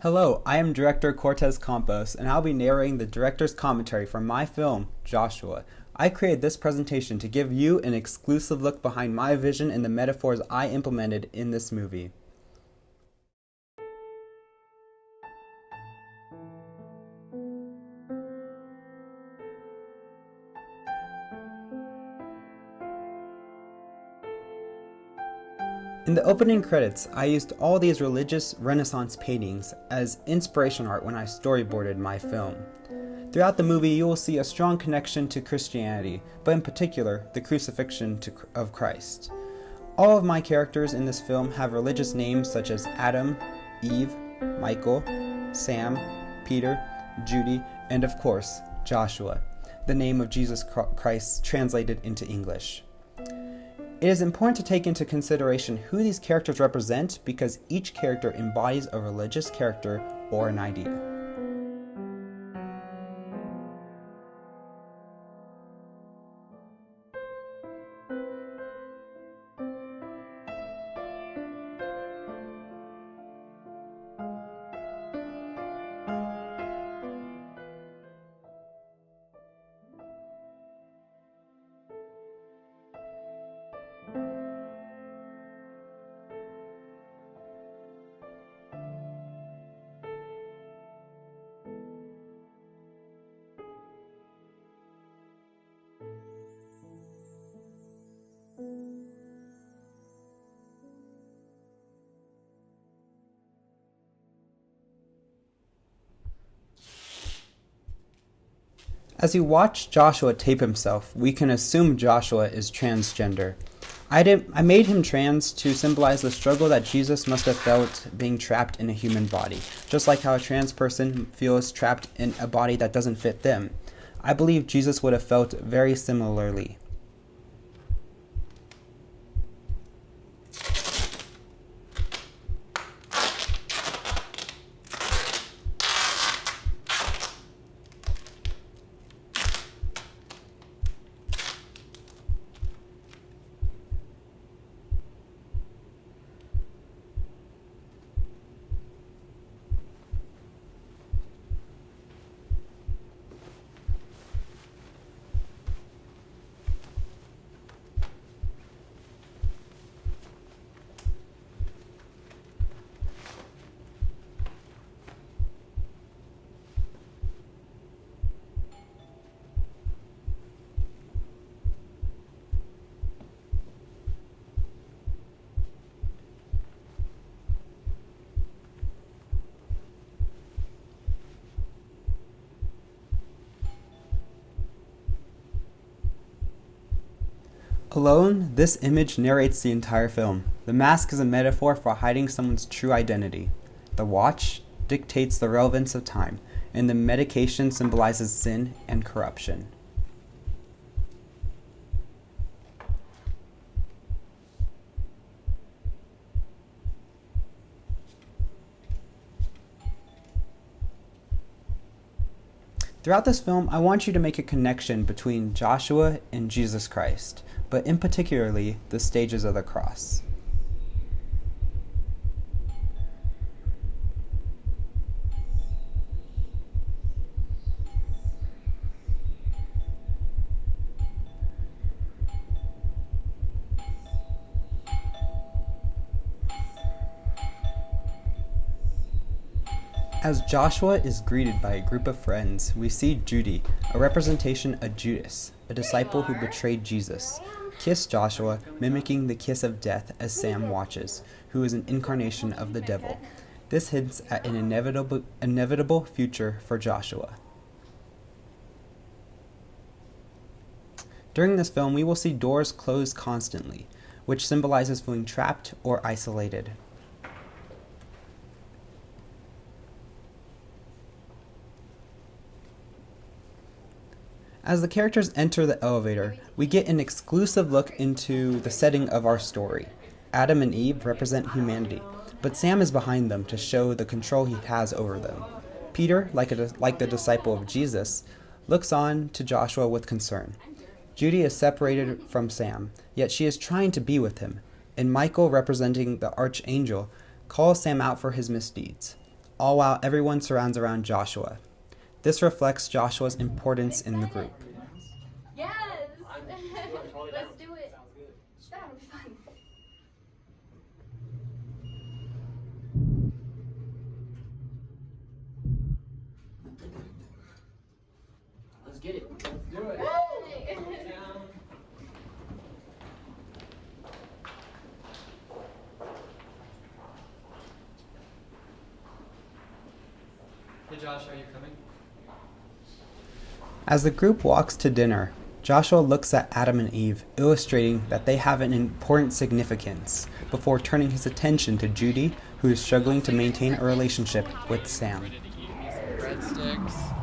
Hello, I am Director Cortez Campos, and I'll be narrating the director's commentary for my film, Joshua. I created this presentation to give you an exclusive look behind my vision and the metaphors I implemented in this movie. In the opening credits, I used all these religious Renaissance paintings as inspiration art when I storyboarded my film. Throughout the movie, you will see a strong connection to Christianity, but in particular, the crucifixion of Christ. All of my characters in this film have religious names such as Adam, Eve, Michael, Sam, Peter, Judy, and of course, Joshua, the name of Jesus Christ translated into English. It is important to take into consideration who these characters represent because each character embodies a religious character or an idea. As you watch Joshua tape himself, we can assume Joshua is transgender. I made him trans to symbolize the struggle that Jesus must have felt being trapped in a human body, just like how a trans person feels trapped in a body that doesn't fit them. I believe Jesus would have felt very similarly. Alone, this image narrates the entire film. The mask is a metaphor for hiding someone's true identity. The watch dictates the relevance of time, and the medication symbolizes sin and corruption. Throughout this film, I want you to make a connection between Joshua and Jesus Christ, but in particularly the stages of the cross. As Joshua is greeted by a group of friends, we see Judy, a representation of Judas, a disciple who betrayed Jesus, kiss Joshua, mimicking the kiss of death as Sam watches, who is an incarnation of the devil. This hints at an inevitable future for Joshua. During this film, we will see doors close constantly, which symbolizes feeling trapped or isolated. As the characters enter the elevator, we get an exclusive look into the setting of our story. Adam and Eve represent humanity, but Sam is behind them to show the control he has over them. Peter, like the disciple of Jesus, looks on to Joshua with concern. Judy is separated from Sam, yet she is trying to be with him, and Michael, representing the archangel, calls Sam out for his misdeeds. all while everyone surrounds around Joshua. This reflects Joshua's importance in the group. Yes! Let's do it. That'll be fun. Let's get it. Let's do it. Hey Josh, are you coming? As the group walks to dinner, Joshua looks at Adam and Eve, illustrating that they have an important significance, before turning his attention to Judy, who is struggling to maintain a relationship with Sam. Ready to eat me some breadsticks?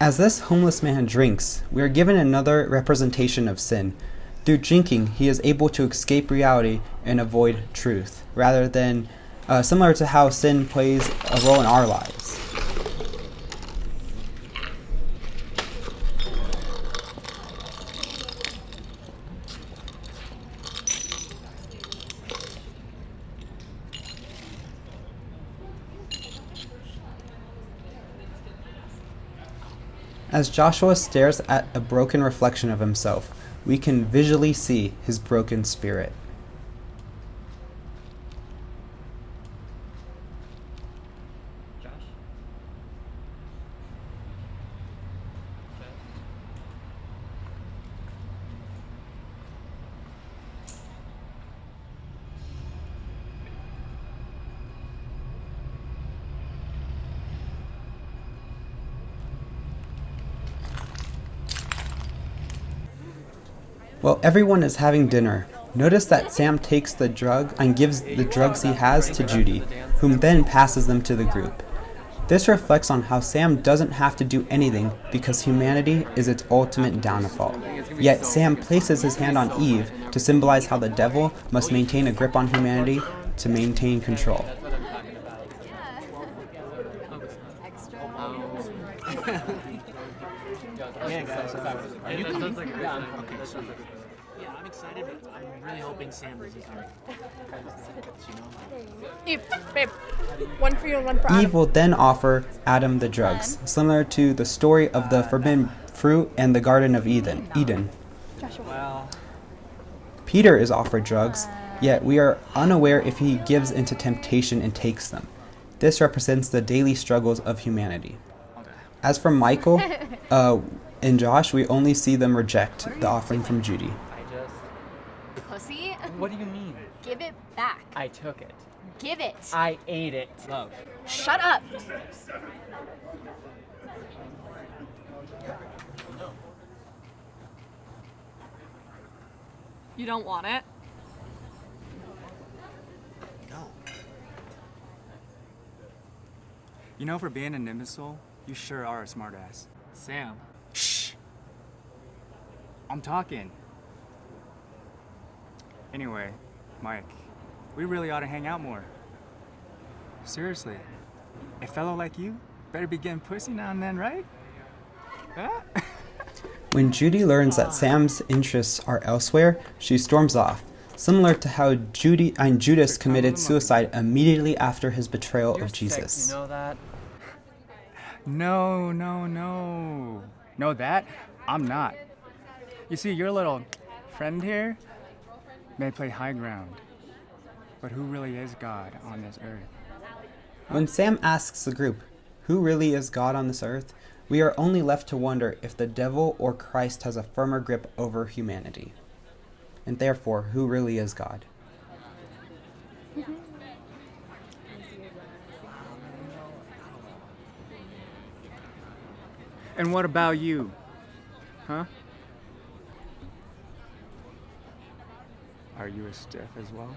As this homeless man drinks, we are given another representation of sin. Through drinking, he is able to escape reality and avoid truth, rather than similar to how sin plays a role in our lives. As Joshua stares at a broken reflection of himself, we can visually see his broken spirit. Josh? While everyone is having dinner, notice that Sam takes the drug and gives the drugs he has to Judy, whom then passes them to the group. This reflects on how Sam doesn't have to do anything because humanity is its ultimate downfall. Yet Sam places his hand on Eve to symbolize how the devil must maintain a grip on humanity to maintain control. Yeah, guys. Are you coming? Yeah, okay. So, yeah, I'm excited, but I'm really hoping Sam doesn't come. Eve, babe. One for you and one for Adam. Eve will then offer Adam the drugs, similar to the story of the forbidden fruit and the Garden of Eden. Well, Peter is offered drugs, yet we are unaware if he gives into temptation and takes them. This represents the daily struggles of humanity. As for Michael and Josh, we only see them reject the offering from Judy. Pussy, what do you mean? give it back. I took it. Give it. I ate it. Love. Shut up. You don't want it? No. You know, for being an imbecile, you sure are a smartass. Sam. Shh! I'm talking. Anyway, Mike, we really ought to hang out more. Seriously, a fellow like you better be getting pussy now and then, right? Huh? When Judy learns that Sam's interests are elsewhere, she storms off, similar to how Judas committed suicide immediately after his betrayal You're of Jesus. sick, you know that? No. No, that I'm not. You see, your little friend here may play high ground, but who really is God on this earth? When Sam asks the group, who really is God on this earth, we are only left to wonder if the devil or Christ has a firmer grip over humanity. And therefore, who really is God? And what about you? Huh? Are you a stiff as well?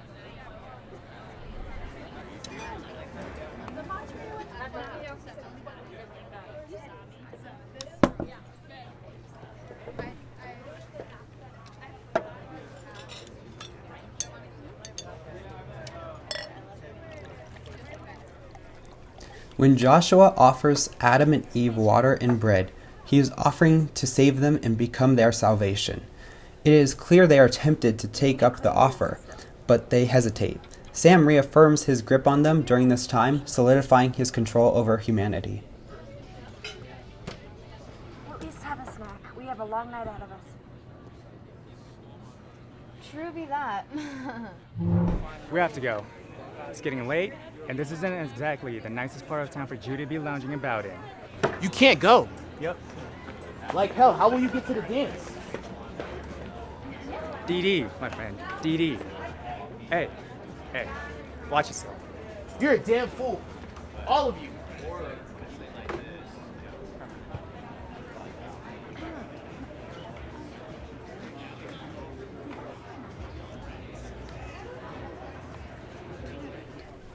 When Joshua offers Adam and Eve water and bread, he is offering to save them and become their salvation. It is clear they are tempted to take up the offer, but they hesitate. Sam reaffirms his grip on them during this time, solidifying his control over humanity. At least have a snack. We have a long night ahead of us. True be that. We have to go. It's getting late, and this isn't exactly the nicest part of town for you to be lounging about in. You can't go. Yep. Like hell, how will you get to the dance? DD, my friend. DD. Hey, watch yourself. You're a damn fool. All of you.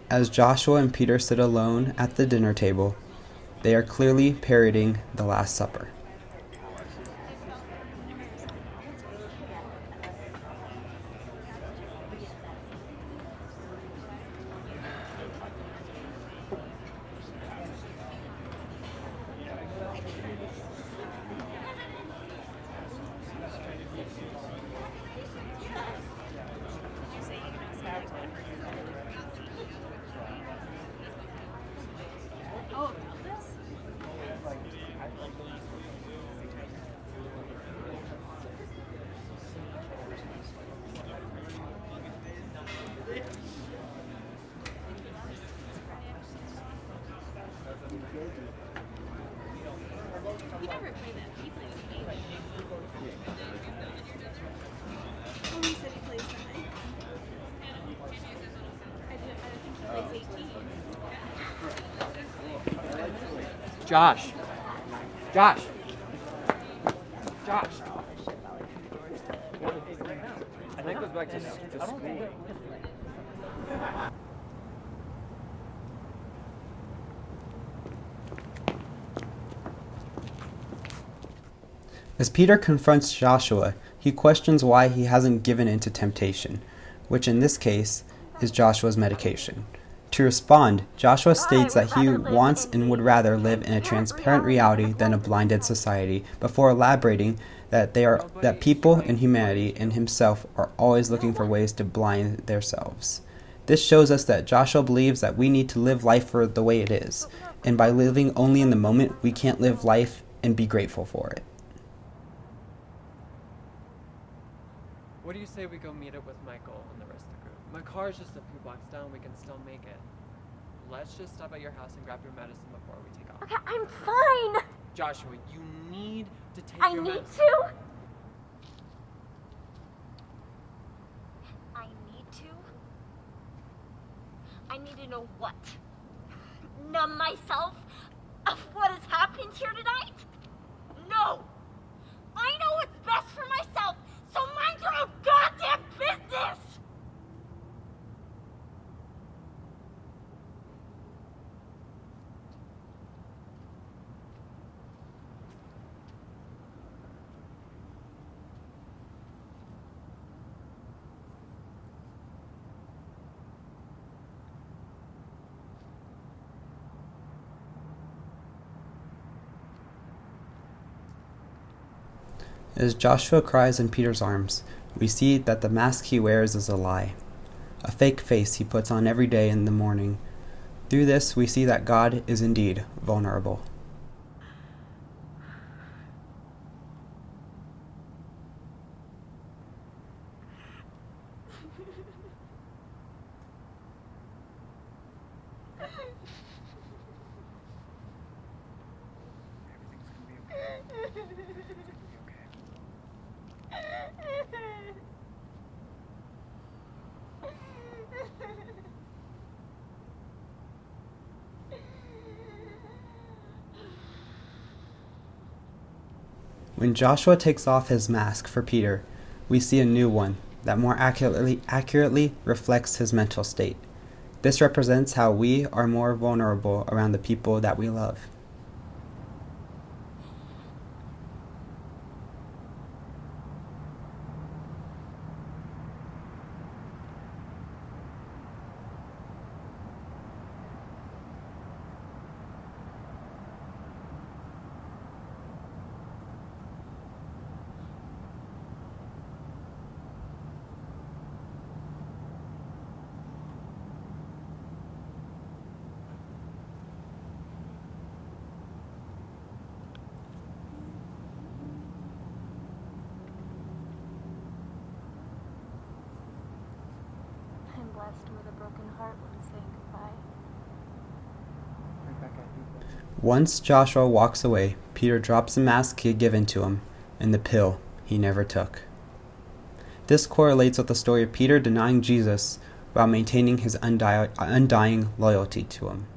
As Joshua and Peter sit alone at the dinner table, they are clearly parodying the Last Supper. Josh. Josh. Josh. I think it goes back to school. As Peter confronts Joshua, he questions why he hasn't given in to temptation, which in this case is Joshua's medication. To respond, Joshua states that he wants and would rather live in a transparent reality than a blinded society, before elaborating that people and humanity and himself are always looking for ways to blind themselves. This shows us that Joshua believes that we need to live life for the way it is, and by living only in the moment, we can't live life and be grateful for it. What do you say we go meet up with Michael and the rest of the group? My car is just a few blocks down. We can still make it. Let's just stop at your house and grab your medicine before we take off. Okay, I'm fine. Joshua, you need to take I your need medicine. to. I need to. I need to know what? Numb myself of what has happened here tonight? No. I know what's best for myself, so mind your own goddamn business. As Joshua cries in Peter's arms, we see that the mask he wears is a lie, a fake face he puts on every day in the morning. Through this, we see that God is indeed vulnerable. When Joshua takes off his mask for Peter, we see a new one that more accurately reflects his mental state. This represents how we are more vulnerable around the people that we love. blessed with a broken heart when saying goodbye. Once Joshua walks away, Peter drops the mask he had given to him and the pill he never took. This correlates with the story of Peter denying Jesus while maintaining his undying loyalty to him.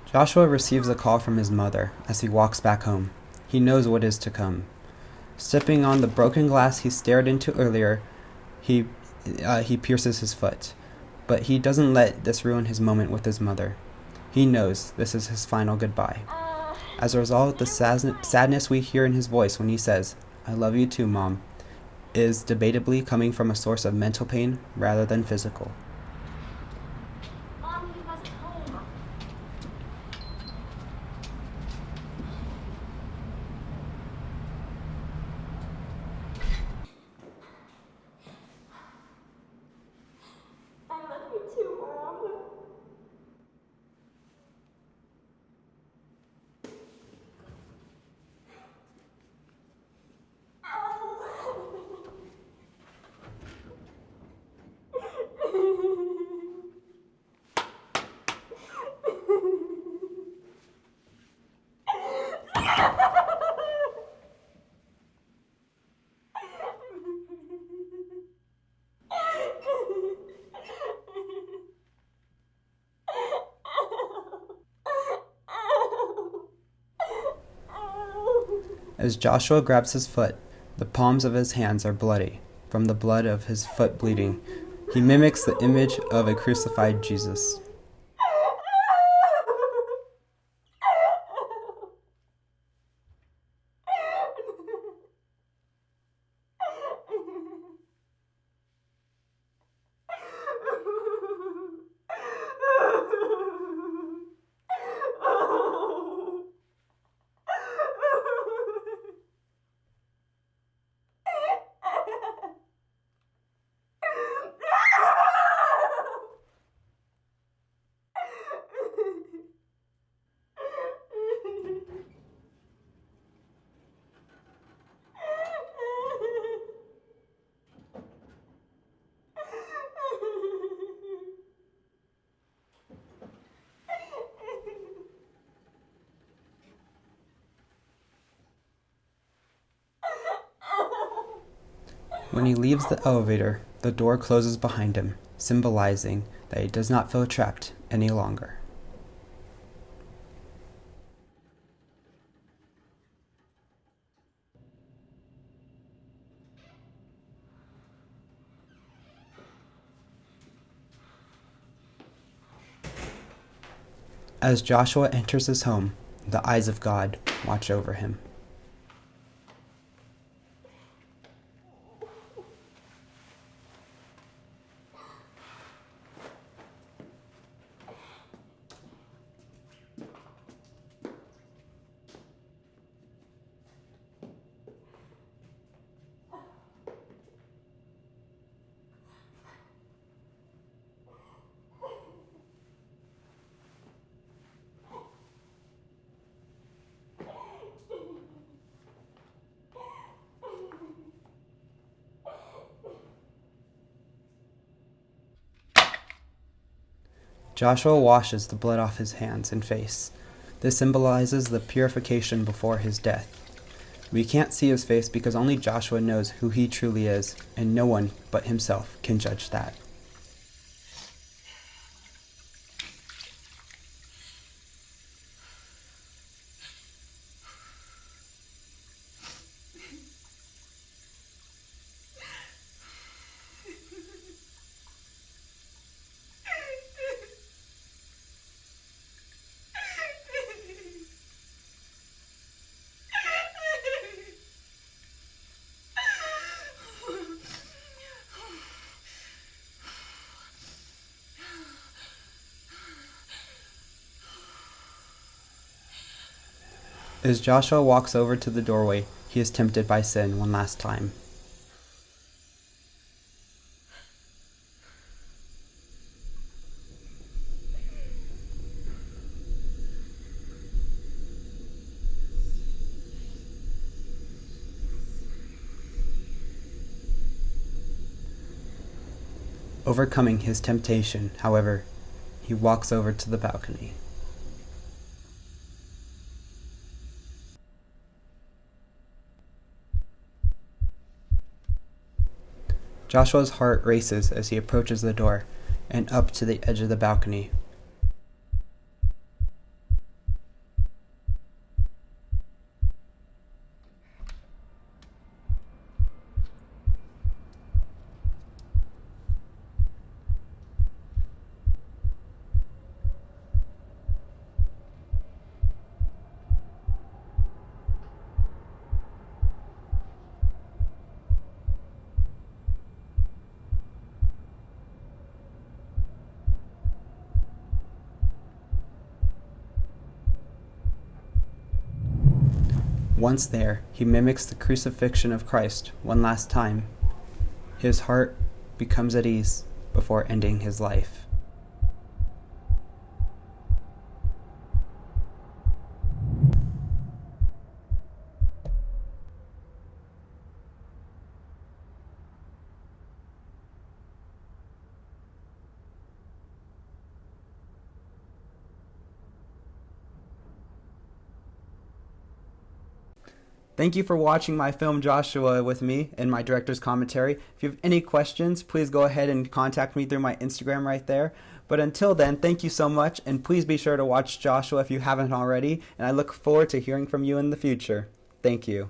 Joshua receives a call from his mother as he walks back home. He knows what is to come. Stepping on the broken glass he stared into earlier, he pierces his foot. But he doesn't let this ruin his moment with his mother. He knows this is his final goodbye. As a result, the sadness we hear in his voice when he says, "I love you too, Mom," is debatably coming from a source of mental pain rather than physical. Mom, he wasn't home. I love you too, Mom. As Joshua grabs his foot, the palms of his hands are bloody from the blood of his foot bleeding. He mimics the image of a crucified Jesus. When he leaves the elevator, the door closes behind him, symbolizing that he does not feel trapped any longer. As Joshua enters his home, the eyes of God watch over him. Joshua washes the blood off his hands and face. This symbolizes the purification before his death. We can't see his face because only Joshua knows who he truly is, and no one but himself can judge that. As Joshua walks over to the doorway, he is tempted by sin one last time. Overcoming his temptation, however, he walks over to the balcony. Joshua's heart races as he approaches the door and up to the edge of the balcony. Once there, he mimics the crucifixion of Christ one last time. His heart becomes at ease before ending his life. Thank you for watching my film Joshua with me and my director's commentary. If you have any questions, please go ahead and contact me through my Instagram right there. But until then, thank you so much, and please be sure to watch Joshua if you haven't already, and I look forward to hearing from you in the future. Thank you.